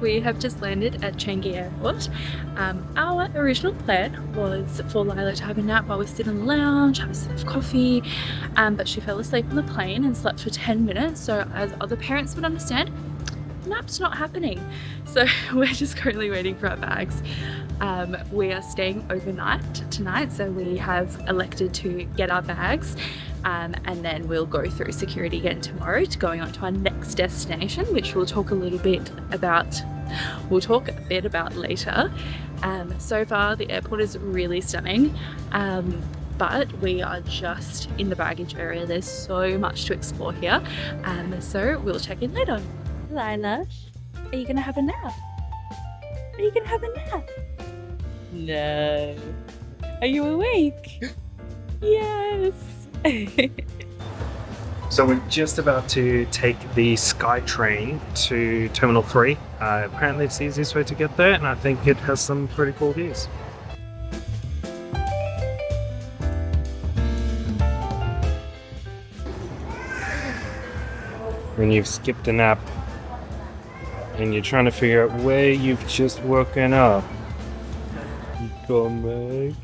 We have just landed at Changi Airport. Our original plan was for Lila to have a nap while we sit in the lounge, have a sip of coffee, but she fell asleep on the plane and slept for 10 minutes. So as other parents would understand, nap's not happening. So we're just currently waiting for our bags. We are staying overnight tonight, so we have elected to get our bags and then we'll go through security again tomorrow to going on to our next destination, which we'll talk a bit about later. So far the airport is really stunning, but we are just in the baggage area. There's so much to explore here, so we'll check in later. Lila, are you gonna have a nap? Are you gonna have a nap? No. Are you awake? Yes. So we're just about to take the Sky Train to Terminal 3. Apparently it's the easiest way to get there, and I think it has some pretty cool views. When you've skipped a nap and you're trying to figure out where you've just woken up. Come back.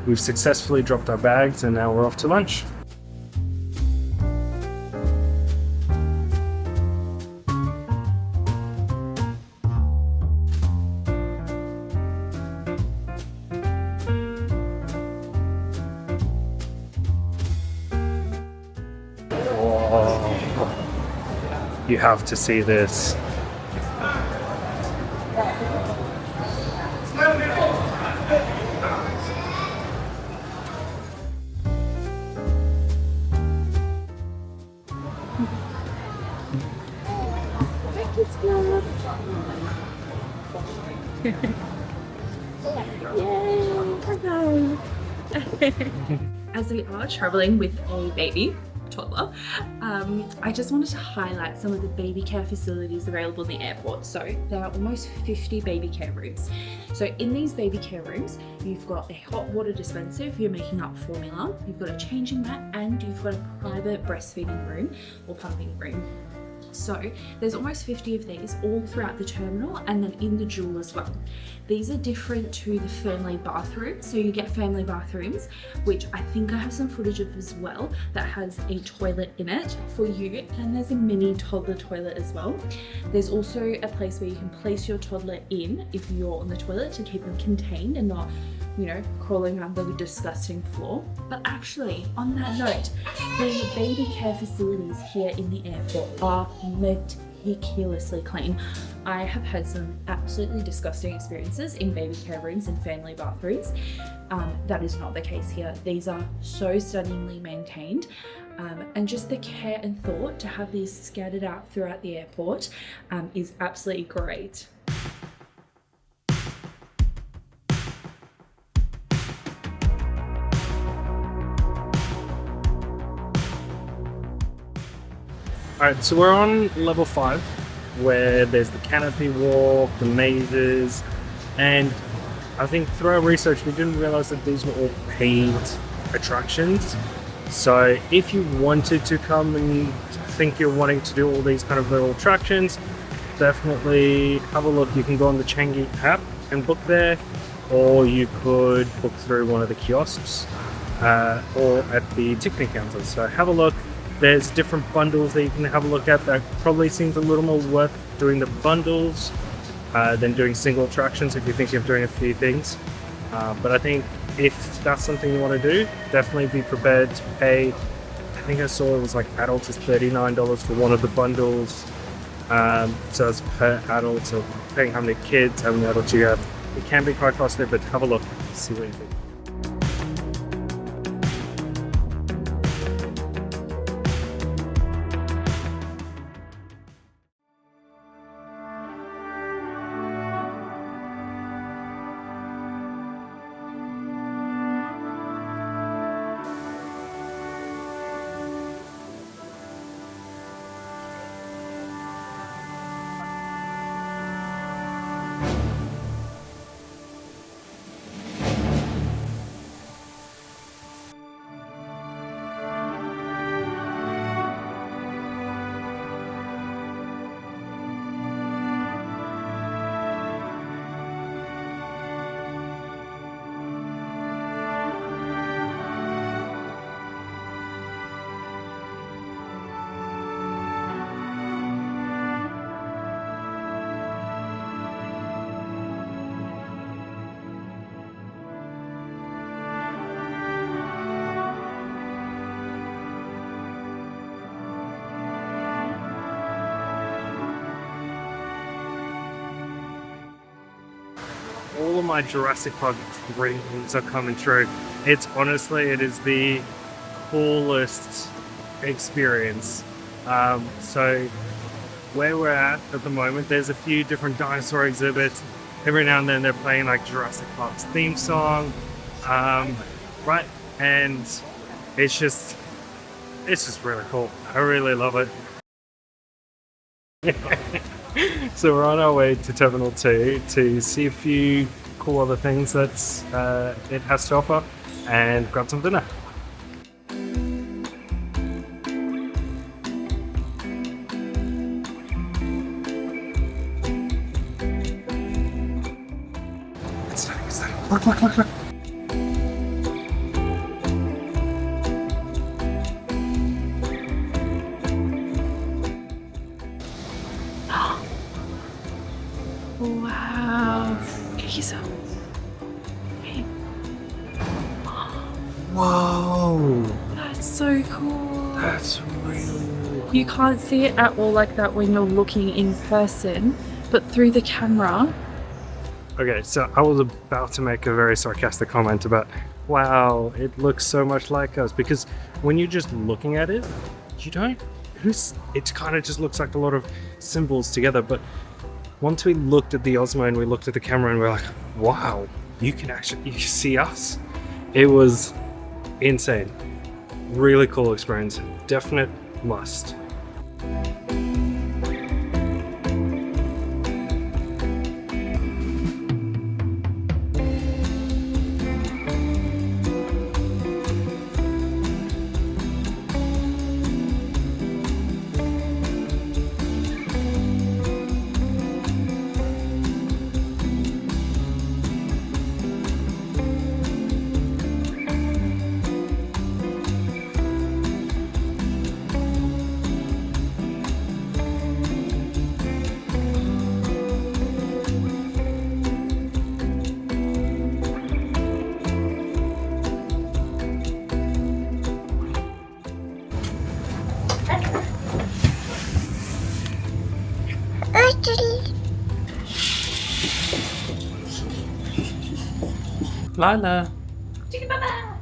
We've successfully dropped our bags and now we're off to lunch. Whoa. You have to see this. As we are traveling with a baby toddler, I just wanted to highlight some of the baby care facilities available in the airport. So there are almost 50 baby care rooms. So in these baby care rooms, you've got a hot water dispenser if you're making up formula, you've got a changing mat, and you've got a private breastfeeding room or pumping room. So there's almost 50 of these all throughout the terminal and then in the Jewel as well. These are different to the family bathrooms. So you get family bathrooms, which I think I have some footage of as well, that has a toilet in it for you, and there's a mini toddler toilet as well. There's also a place where you can place your toddler in if you're on the toilet to keep them contained and not, you know, crawling around the disgusting floor. But actually, on that note, the baby care facilities here in the airport are meticulously clean. I have had some absolutely disgusting experiences in baby care rooms and family bathrooms. That is not the case here. These are so stunningly maintained. And just the care and thought to have these scattered out throughout the airport is absolutely great. Alright, so we're on level 5, where there's the canopy walk, the mazes, and I think through our research we didn't realize that these were all paid attractions. So if you wanted to come and think you're wanting to do all these kind of little attractions, definitely have a look. You can go on the Changi app and book there, or you could book through one of the kiosks or at the ticketing counter. So have a look. There's different bundles that you can have a look at that probably seems a little more worth doing the bundles than doing single attractions if you're thinking of doing a few things. But I think if that's something you want to do, definitely be prepared to pay. I think I saw it was like adults is $39 for one of the bundles. So it's per adult, so depending how many kids, how many adults you have, it can be quite costly, but have a look, see what you think. All of my Jurassic Park dreams are coming true. It is the coolest experience. So where we're at the moment, there's a few different dinosaur exhibits. Every now and then they're playing like Jurassic Park's theme song, right? And it's just really cool. I really love it. So we're on our way to Terminal 2 to see a few cool other things that it has to offer and grab some dinner. It's starting. Look. Wow. He's Whoa! That's so cool. That's really cool. You can't see it at all like that when you're looking in person, but through the camera. Okay, so I was about to make a very sarcastic comment about, wow, it looks so much like us, because when you're just looking at it, it kind of just looks like a lot of symbols together, but once we looked at the Osmo and we looked at the camera and we're like, wow, you can see us. It was insane. Really cool experience. Definite must. Lila. Chicken Mama.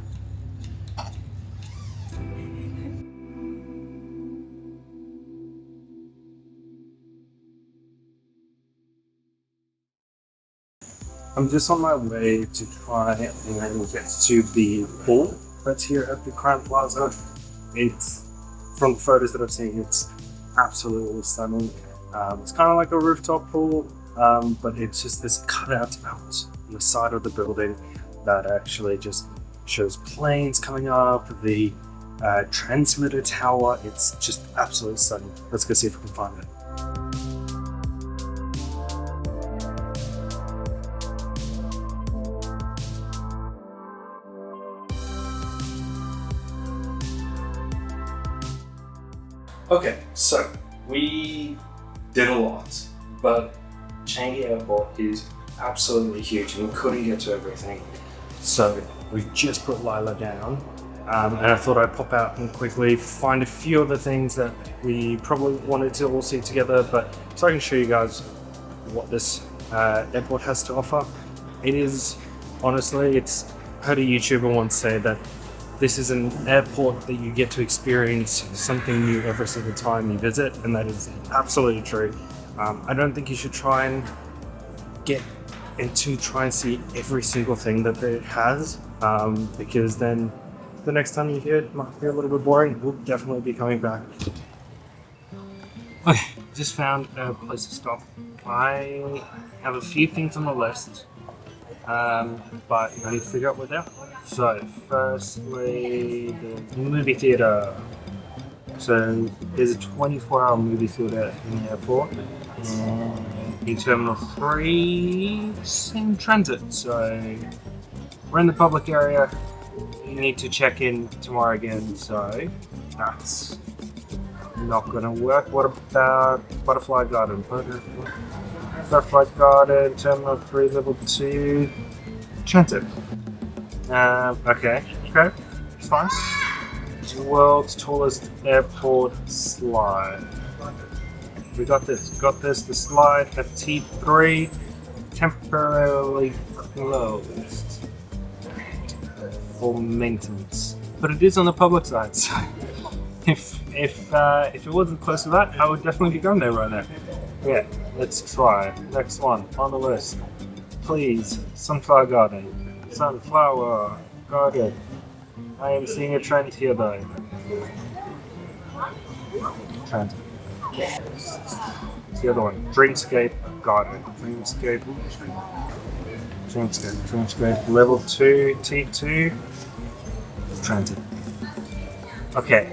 I'm just on my way to try and get to the pool that's here at the Crown Plaza. It's, from the photos that I've seen, it's absolutely stunning. It's kind of like a rooftop pool, but it's just this cutout out on the side of the building that actually just shows planes coming up, the transmitter tower. It's just absolutely stunning. Let's go see if we can find it. Okay, so we did a lot, but Changi Airport is absolutely huge and we couldn't get to everything. So we just put Lila down and I thought I'd pop out and quickly find a few other things that we probably wanted to all see together, but so I can show you guys what this airport has to offer. It is, honestly, it's heard a YouTuber once say that this is an airport that you get to experience something new every single time you visit, and that is absolutely true. I don't think you should try and try and see every single thing that it has, because then the next time you hear it might be a little bit boring. We'll definitely be coming back. Okay, just found a place to stop. I have a few things on the list, but I need to figure out where they are. So, firstly, the movie theatre. So, there's a 24-hour movie theatre in the airport. In Terminal 3, in transit. So, we're in the public area. You need to check in tomorrow again, so that's not gonna work. What about Butterfly Garden? Butterfly Garden, Terminal 3, Level 2, transit. Okay, it's fine. It's the world's tallest airport slide. We got this, the slide at T3, temporarily closed for maintenance. But it is on the public side, so if it wasn't close to that, I would definitely be going there right now. Yeah, let's try. Next one on the list. Please, Sunflower Garden. Sunflower Garden. I am seeing a trend here though. Trend. It's the other one. Dreamscape Garden. Dreamscape. Level 2, T2. Transit. Okay,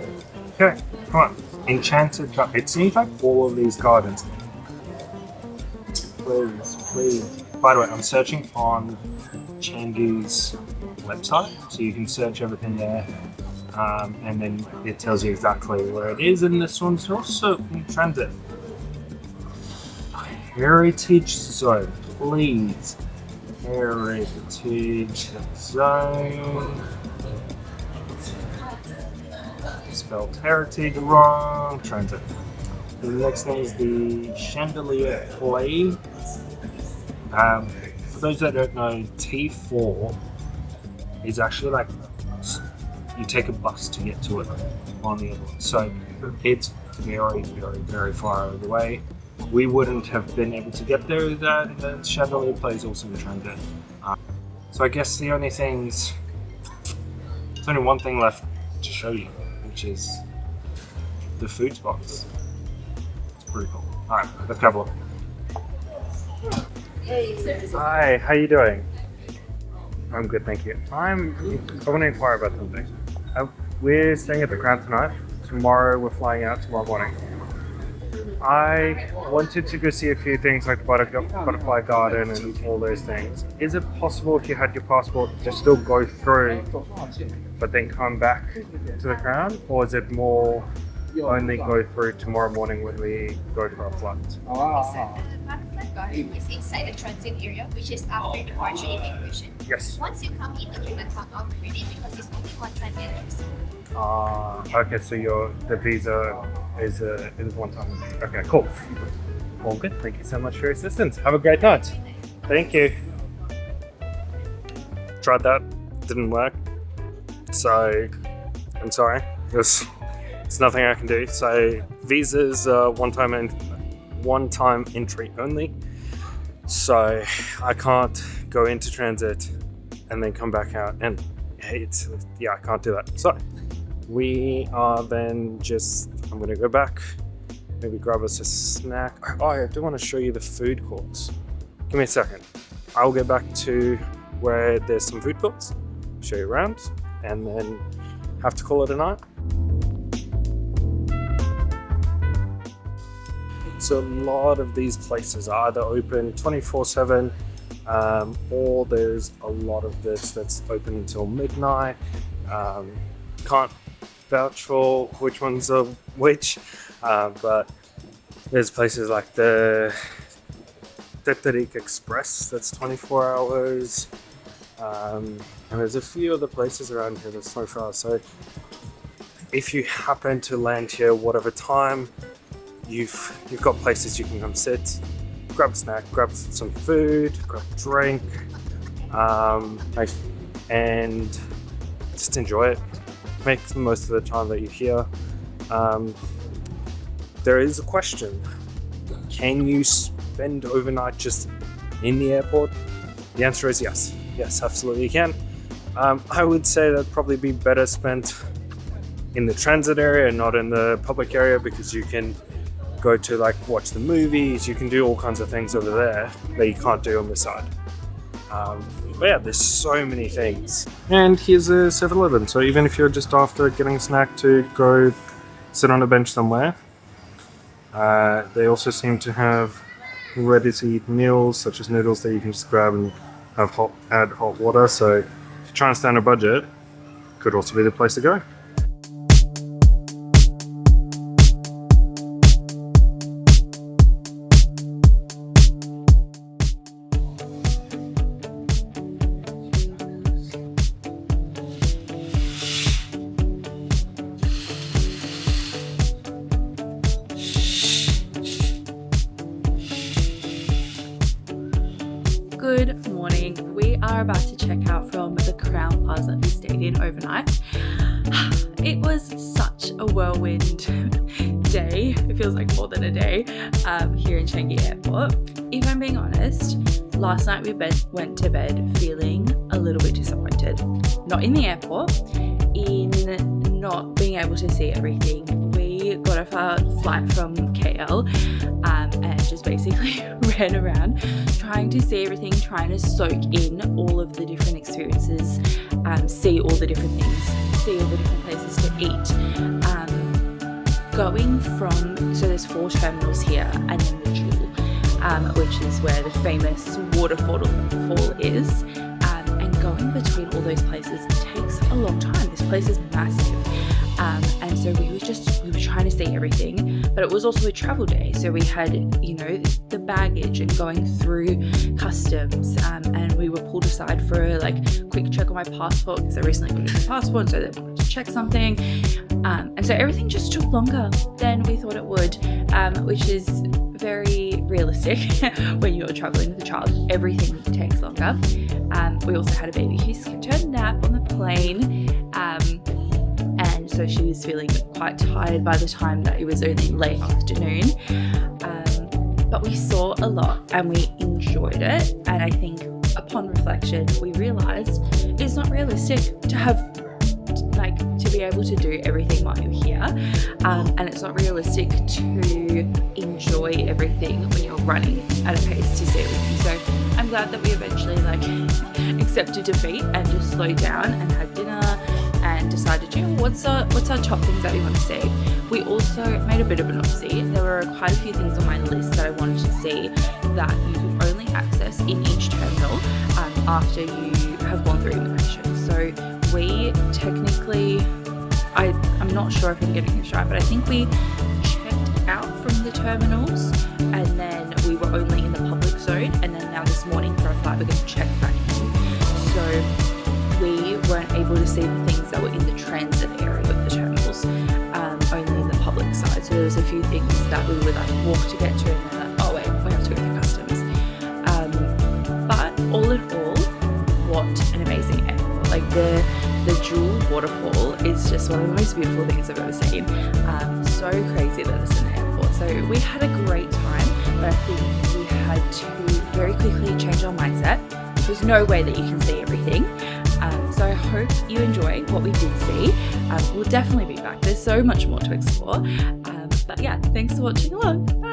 come on. Enchanted Garden. It seems like all of these gardens. Please. By the way, I'm searching on Changi's website, so you can search everything there, and then it tells you exactly where it is. And this one's also in transit. Heritage Zone, please. Heritage Zone. Spelled heritage wrong. Transit. The next thing is the Chandelier Play. For those that don't know, T4 is actually like you take a bus to get to it on the other one. So it's very far away. We wouldn't have been able to get there without the Chandelier Play is also in transit. So I guess there's only one thing left to show you, which is the food spots. It's pretty cool. Alright, let's have a look. Hi, how you doing? I'm good, thank you. I want to inquire about something. We're staying at the Crown tonight. Tomorrow we're flying out tomorrow morning. I wanted to go see a few things like Butterfly Garden and all those things. Is it possible if you had your passport to still go through but then come back to the Crown? Or is it more only go through tomorrow morning when we go for our flight? The garden is inside the transit area, which is after departure immigration. Yes. Once you come in, you can count out credit because it's only one-time entries. Okay, so the visa is one time. Okay, cool. All good. Thank you so much for your assistance. Have a great night. Thank you. Tried that, didn't work. So I'm sorry. There's nothing I can do. So visas one-time entry only. So I can't go into transit and then come back out, and I can't do that. So we are then I'm gonna go back, maybe grab us a snack. Oh, I do want to show you the food courts. Give me a second. I'll get back to where there's some food courts, show you around, and then have to call it a night. So a lot of these places are either open 24/7, or there's a lot of this that's open until midnight. Can't vouch for which ones are which, but there's places like the Teterik Express that's 24 hours. And there's a few other places around here that's so far. So if you happen to land here whatever time, you've got places you can come sit, grab a snack, grab some food, grab a drink, and just enjoy it. Make the most of the time that you're here. There is a question: can you spend overnight just in the airport? The answer is yes. Yes, absolutely you can. I would say that'd probably be better spent in the transit area and not in the public area, because you can go to like watch the movies, you can do all kinds of things over there that you can't do on this side. But yeah, there's so many things. And here's a 7-Eleven, so even if you're just after getting a snack to go sit on a bench somewhere, they also seem to have ready to eat meals such as noodles that you can just grab and have add hot water. So if you're trying to stay on a budget, could also be the place to go. Good morning. We are about to check out from the Crown Plaza we stayed in overnight. It was such a whirlwind day. It feels like more than a day here in Changi Airport. If I'm being honest, last night we went to bed feeling a little bit disappointed. Not in the airport, in not being able to see everything. We got off our flight from KL and just basically ran around trying to see everything, trying to soak in all of the different experiences, see all the different things, see all the different places to eat. Going from, so there's 4 terminals here, and then the Jewel, which is where the famous waterfall is, and going between all those places takes a long time. This place is massive. And so we were trying to see everything, but it was also a travel day. So we had, the baggage and going through customs, and we were pulled aside for a quick check on my passport, because I recently got a new passport, so they wanted to check something. And so everything just took longer than we thought it would, which is very realistic when you're traveling with a child. Everything takes longer. We also had a baby who skipped her nap on the plane. And so she was feeling quite tired by the time that it was only late afternoon. But we saw a lot and we enjoyed it. And I think upon reflection, we realized it's not realistic to have, to be able to do everything while you're here. And it's not realistic to enjoy everything when you're running at a pace to see everything. So I'm glad that we eventually accepted defeat and just slowed down and had dinner and decided, what's our top things that we want to see. We also made a bit of an oopsie. There were quite a few things on my list that I wanted to see that you could only access in each terminal after you have gone through immigration. So we technically, I'm not sure if I'm getting this right, but I think we checked out from the terminals and then we were only in the public zone, and then now this morning for our flight we're going to check back in. So we weren't able to see the things that were in the transit area of the terminals, only in the public side. So there was a few things that we would walk to get to, and then oh wait, we have to go through customs. But all in all, what an amazing airport. The Jewel waterfall is just one of the most beautiful things I've ever seen. So crazy that it's in the airport. So we had a great time, but I think we had to very quickly change our mindset. There's no way that you can see everything. So I hope you enjoy what we did see. We'll definitely be back. There's so much more to explore. But yeah, thanks for watching along. Bye.